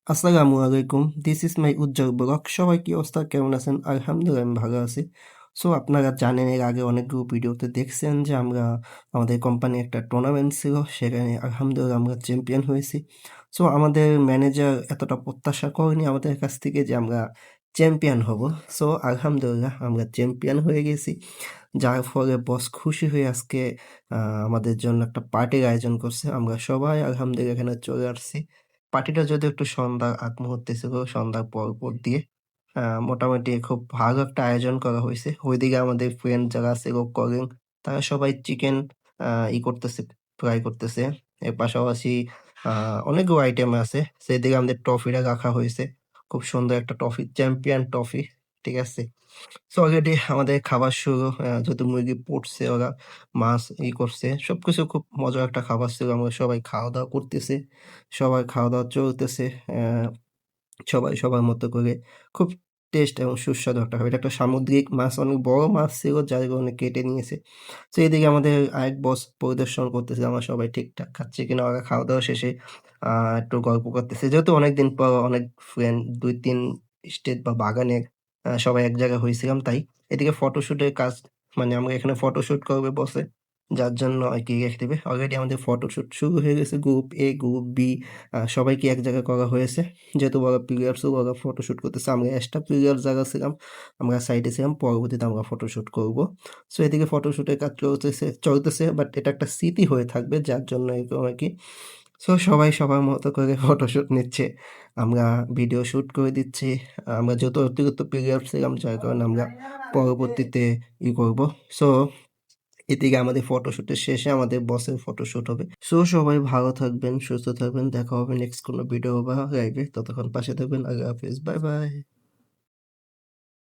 আসসালামু আলাইকুম। This is my Ujjwal blog. সবাই কি অবস্থা, কেমন আছেন? আলহামদুলিল্লাহ আমি ভালো আছি। সো আপনারা জানেন, এর আগে অনেকগুলো ভিডিওতে দেখছেন যে আমরা আমাদের কোম্পানি একটা টুর্নামেন্ট ছিল, সেখানে আলহামদুলিল্লাহ আমরা চ্যাম্পিয়ন হয়েছি। সো আমাদের ম্যানেজার এতটা প্রত্যাশা করেনি আমাদের কাছ থেকে যে আমরা চ্যাম্পিয়ন হব। সো আলহামদুলিল্লাহ আমরা চ্যাম্পিয়ন হয়ে গেছি, যার ফলে বস খুশি হয়ে আজকে আমাদের জন্য একটা পার্টির আয়োজন করছে। আমরা সবাই আলহামদুলিল্লাহ এখানে চলে আসছি। পার্টিটা যদিও একটু সন্ধ্যার আগ মুহূর্তে ছিল, সন্ধ্যার পর দিয়ে। মোটামুটি খুব ভালো একটা আয়োজন করা হইছে। ওইদিকে আমাদের ফ্রেন্ড যারা আছে কলিগ, তারা সবাই চিকেন করতেছে, ফ্রাই করতেছে। এর পাশাপাশি আ অনেকগুলো আইটেম আছে। সেদিকে আমাদের ট্রফিটা রাখা হইছে। খুব সুন্দর একটা ট্রফি, চ্যাম্পিয়ন ট্রফি। ঠিক আছে? সো অলরেডি আমাদের খাবার শুরু। যেহেতু মুরগি পুড়ছে, ওরা মাছ করছে। সবকিছু খুব মজার একটা খাবার ছিল। আমরা সবাই খাওয়া-দাওয়া করতেছি। সবার খাওয়া-দাওয়া চলতেছে। সবাই সবার মতো করে। খুব টেস্ট এবং সুস্বাদু একটা খাবার। এটা একটা সামুদ্রিক মাছ, অনেক বড় মাছ ছিল, যার কারণে কেটে নিয়েছে। তো এদিকে আমাদের আরেক বস পরিদর্শন করতেছে আমরা সবাই ঠিকঠাক খাচ্ছি কিনা। ওরা খাওয়া-দাওয়া শেষে আ একটু গল্প করতেছে। যেহেতু অনেকদিন পর অনেক ফ্রেন্ড ২-৩ স্টেট বা বাগানের সবাই এক জায়গায় হইছিলাম তাই। এদিকে ফটোশুটের কাজ, মানে আমরা এখানে ফটোশুট করবে বসে, যার জন্য আরকি রেখে দিবে। অলরেডি আমাদের ফটোশুট শুরু হয়ে গেছে। গ্রুপ এ, গ্রুপ বি সবাইকে এক জায়গায় করা হয়েছে। যেহেতু ওরা প্লেয়ার্সও ওরা ফটোশুট করতেছে। আমরা এক্সট্রা প্লেয়ার যারা ছিলাম, আমরা সাইডে ছিলাম। পরবর্তীতে আমরা ফটোশুট করব। সো এদিকে ফটোশুটের কাজ চলতেছে। বাট এটা একটা স্মৃতি হয়ে থাকবে, যার জন্য এরকম আরকি। সো সবাই সবার মতো করে ফটোশুট নিচ্ছে। আমরা ভিডিও শুট করে দিচ্ছি। আমরা যেহেতু অতিরিক্ত প্লেয়ার ছিলাম, যার কারণে আমরা পরবর্তীতে করব। সো এদিকে আমাদের ফটোশুটের শেষে আমাদের বসের ফটোশুট হবে। সো সবাই ভালো থাকবেন, সুস্থ থাকবেন। দেখা হবে নেক্সট কোনো ভিডিও বা লাইভে। ততক্ষণ পাশে থাকবেন। আল্লাহ হাফেজ। Bye, by.